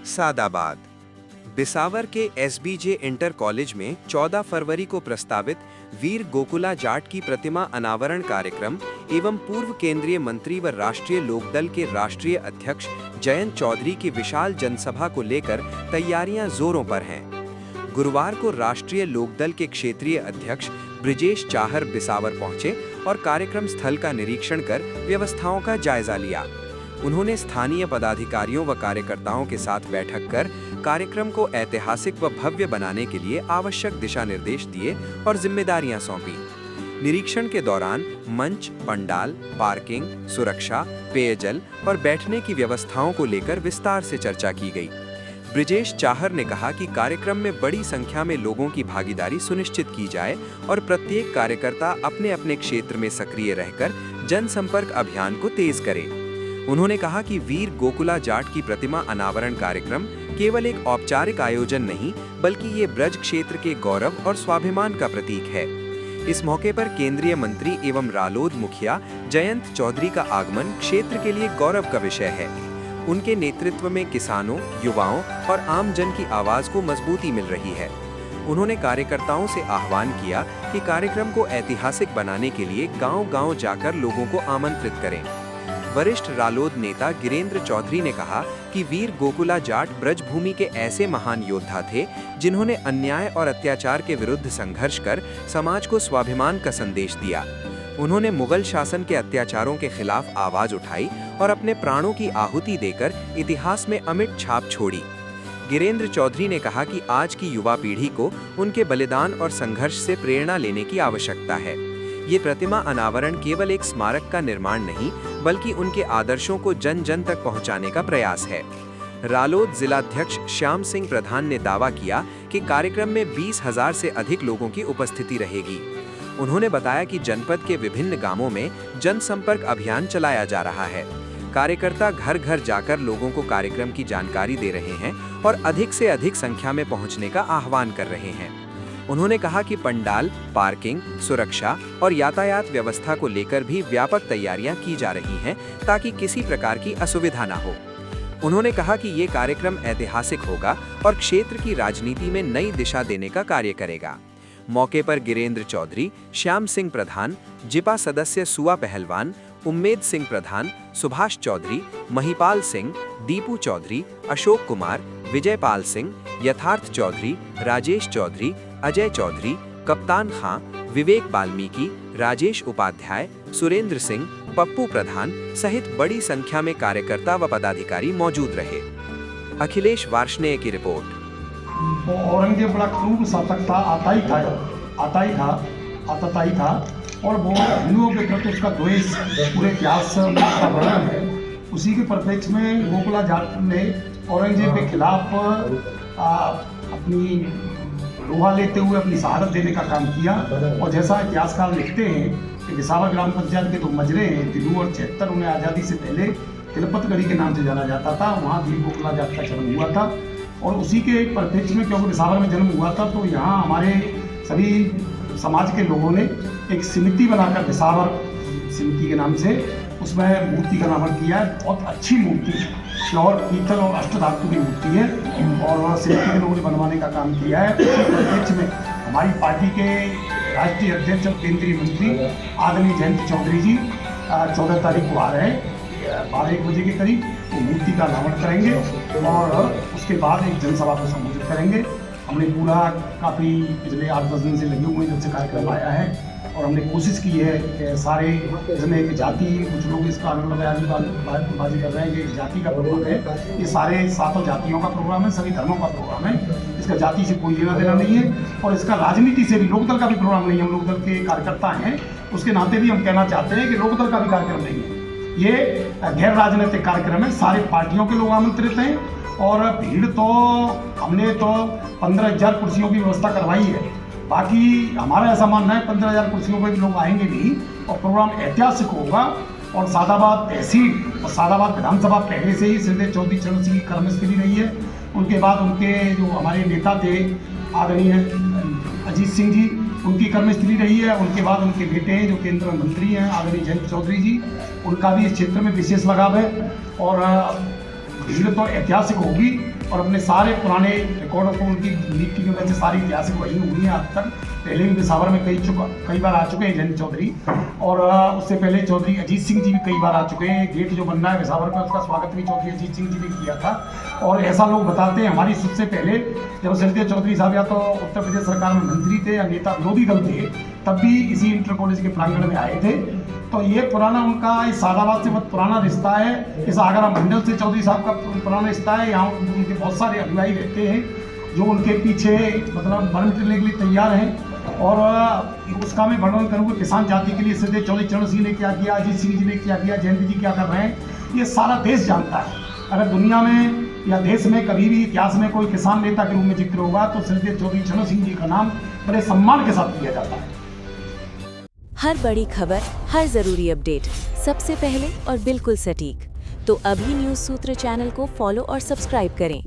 सादाबाद। बिसावर के एसबीजे inter college में 14 फरवरी को प्रस्तावित वीर गोकुला जाट की प्रतिमा अनावरण कार्यक्रम एवं पूर्व केंद्रीय मंत्री व राष्ट्रीय लोकदल के राष्ट्रीय अध्यक्ष जयंत चौधरी की विशाल जनसभा को लेकर तैयारियां जोरों पर हैं। गुरुवार को राष्ट्रीय लोकदल के क्षेत्रीय अध्यक्ष ब्रिजेश चाहर बिसावर पहुंचे और कार्यक्रम स्थल का निरीक्षण कर व्यवस्थाओं का जायजा लिया। उन्होंने स्थानीय पदाधिकारियों व कार्यकर्ताओं के साथ बैठक कर कार्यक्रम को ऐतिहासिक व भव्य बनाने के लिए आवश्यक दिशा निर्देश दिए और जिम्मेदारियां सौंपी। निरीक्षण के दौरान मंच, पंडाल, पार्किंग, सुरक्षा, पेयजल और बैठने की व्यवस्थाओं को लेकर विस्तार से चर्चा की गई। ब्रिजेश चाहर ने कहा कि कार्यक्रम में बड़ी संख्या में लोगों की भागीदारी सुनिश्चित की जाए और प्रत्येक कार्यकर्ता अपने अपने क्षेत्र में सक्रिय रहकर जनसंपर्क अभियान को तेज करे। उन्होंने कहा कि वीर गोकुला जाट की प्रतिमा अनावरण कार्यक्रम केवल एक औपचारिक आयोजन नहीं, बल्कि ये ब्रज क्षेत्र के गौरव और स्वाभिमान का प्रतीक है। इस मौके पर केंद्रीय मंत्री एवं रालोद मुखिया जयंत चौधरी का आगमन क्षेत्र के लिए गौरव का विषय है। उनके नेतृत्व में किसानों, युवाओं और आम जन की आवाज को मजबूती मिल रही है। उन्होंने कार्यकर्ताओं से आह्वान किया कि कार्यक्रम को ऐतिहासिक बनाने के लिए गांव-गांव जाकर लोगों को आमंत्रित करें। वरिष्ठ रालोद नेता गिरेंद्र चौधरी ने कहा कि वीर गोकुला जाट ब्रजभूमि के ऐसे महान योद्धा थे जिन्होंने अन्याय और अत्याचार के विरुद्ध संघर्ष कर समाज को स्वाभिमान का संदेश दिया। उन्होंने मुगल शासन के अत्याचारों के खिलाफ आवाज उठाई और अपने प्राणों की आहुति देकर इतिहास में अमिट छाप छोड़ी। गिरेंद्र चौधरी ने कहा कि आज की युवा पीढ़ी को उनके बलिदान और संघर्ष से प्रेरणा लेने की आवश्यकता है। ये प्रतिमा अनावरण केवल एक स्मारक का निर्माण नहीं, बल्कि उनके आदर्शों को जन जन तक पहुंचाने का प्रयास है। रालोद जिलाध्यक्ष श्याम सिंह प्रधान ने दावा किया कि कार्यक्रम में 20,000 से अधिक लोगों की उपस्थिति रहेगी। उन्होंने बताया कि जनपद के विभिन्न गांवों में जनसंपर्क अभियान चलाया जा रहा है। कार्यकर्ता घर घर जाकर लोगों को कार्यक्रम की जानकारी दे रहे हैं और अधिक से अधिक संख्या में पहुंचने का आह्वान कर रहे हैं। उन्होंने कहा कि पंडाल, पार्किंग, सुरक्षा और यातायात व्यवस्था को लेकर भी व्यापक तैयारियां की जा रही हैं ताकि किसी प्रकार की असुविधा न हो। उन्होंने कहा कि ये कार्यक्रम ऐतिहासिक होगा और क्षेत्र की राजनीति में नई दिशा देने का कार्य करेगा। मौके पर गिरेंद्र चौधरी, श्याम सिंह प्रधान, जिपा सदस्य सुआ पहलवान, उम्मेद सिंह प्रधान, सुभाष चौधरी, महिपाल सिंह, दीपू चौधरी, अशोक कुमार, विजयपाल सिंह, यथार्थ चौधरी, राजेश चौधरी, अजय चौधरी, कप्तान खां, विवेक वाल्मीकि, राजेश उपाध्याय, सुरेंद्र सिंह, पप्पू प्रधान सहित बड़ी संख्या में कार्यकर्ता व पदाधिकारी मौजूद रहे। अखिलेश वार्ष्णेय की रिपोर्ट। औरंगजेब बड़ा क्रूर शासक था, आता ही था और वो हिंदुओं के प्रति उसका द्वेष पूरे इतिहास का वर्णन है। उसी के परिप्रेक्ष्य में गोकुला जाट ने औरंगजेब के खिलाफ अपनी लोहा लेते हुए अपनी शहादत देने का काम किया। और जैसा इतिहासकार लिखते हैं कि बिसावर ग्राम पंचायत के 2 मजरे हैं, तिलू और 76, उन्हें आज़ादी से पहले तिलपतगढ़ी के नाम से जाना जाता था। वहाँ वीर गोकुला जाट का जन्म हुआ था और उसी के परिप्रेक्ष्य में क्योंकि बिसावर में जन्म हुआ था, तो यहाँ हमारे सभी समाज के लोगों ने एक समिति बनाकर बिसावर समिति के नाम से उसमें मूर्ति का नामकरण किया है। बहुत अच्छी मूर्ति, श्योर पीतल और अष्टधातु की मूर्ति है और समिति के लोगों ने बनवाने का काम किया है। उसी में हमारी पार्टी के राष्ट्रीय अध्यक्ष और केंद्रीय मंत्री आदरणीय जयंत चौधरी जी 14 तारीख को आ रहे हैं 12-1 बजे के करीब। वो मूर्ति का अनावरण करेंगे और उसके बाद एक जनसभा को संबोधित करेंगे। हमने पूरा काफ़ी पिछले 8-10 दिन से लगे हुए जब से कार्यक्रम आया है और हमने कोशिश की है कि सारे इसमें एक जाति, कुछ लोग इसका आनंदबाजी कर रहे हैं कि एक जाति का प्रोग्राम है। ये सारे 7 जातियों का प्रोग्राम है, सभी धर्मों का प्रोग्राम है। इसका जाति से कोई लेना देना नहीं है और इसका राजनीति से भी, लोकदल का भी प्रोग्राम नहीं है। हम लोकदल के कार्यकर्ता हैं, उसके नाते भी हम कहना चाहते हैं कि लोकदल का भी कार्यक्रम नहीं है। ये गैर राजनीतिक कार्यक्रम है। सारे पार्टियों के लोग आमंत्रित हैं और भीड़ तो हमने तो 15,000 कुर्सियों की व्यवस्था करवाई है। बाकी हमारा ऐसा मानना है 15,000 कुर्सियों पर भी लोग आएंगे नहीं और प्रोग्राम ऐतिहासिक होगा। और सादाबाद तहसील और सादाबाद विधानसभा पहले से ही श्रीदेव चौधरी चरण सिंह की कर्मस्थली रही है। उनके बाद उनके जो हमारे नेता थे आदरणीय अजीत सिंह जी, उनकी कर्मस्थली रही है। उनके बाद उनके बेटे जो केंद्रीय मंत्री हैं आदरणीय जयंत चौधरी जी, उनका भी इस क्षेत्र में विशेष लगाव है और भीड़ तो ऐतिहासिक होगी और अपने सारे पुराने रिकॉर्डों को उनकी नीति की वजह से सारी ऐतिहासिक वही हुई है आज तक। पहले भी बिसावर में कई बार आ चुके हैं जयंत चौधरी, और उससे पहले चौधरी अजीत सिंह जी भी कई बार आ चुके हैं। गेट जो बन रहा है बिसावर का, उसका स्वागत भी चौधरी अजीत सिंह जी ने किया था। और ऐसा लोग बताते हैं हमारी सुध से पहले जब सलदेव चौधरी साहब या तो उत्तर प्रदेश सरकार में मंत्री थे या नेता विरोधी दल थे, तब भी इसी इंटर कॉलेज के प्रांगण में आए थे। तो ये पुराना उनका इस सादाबाद से बहुत पुराना रिश्ता है। इस आगरा मंडल से चौधरी साहब का पुराना रिश्ता है। यहाँ उनके बहुत सारे अनुयायी रहते हैं जो उनके पीछे मतलब मरण करने के लिए तैयार हैं। और उसका मैं वर्णन करूँगा किसान जाति के लिए सलदेव चौधरी चरण सिंह ने क्या किया, अजीत सिंह जी ने क्या किया, जयंत जी क्या कर रहे हैं, ये सारा देश जानता है। अगर दुनिया में या देश में कभी भी इतिहास में कोई किसान नेता के रूप में जिक्र होगा तो सलदेव चौधरी चरण सिंह जी का नाम बड़े सम्मान के साथ लिया जाता है। हर बड़ी खबर, हर जरूरी अपडेट सबसे पहले और बिल्कुल सटीक, तो अभी न्यूज़ सूत्र चैनल को फॉलो और सब्सक्राइब करें।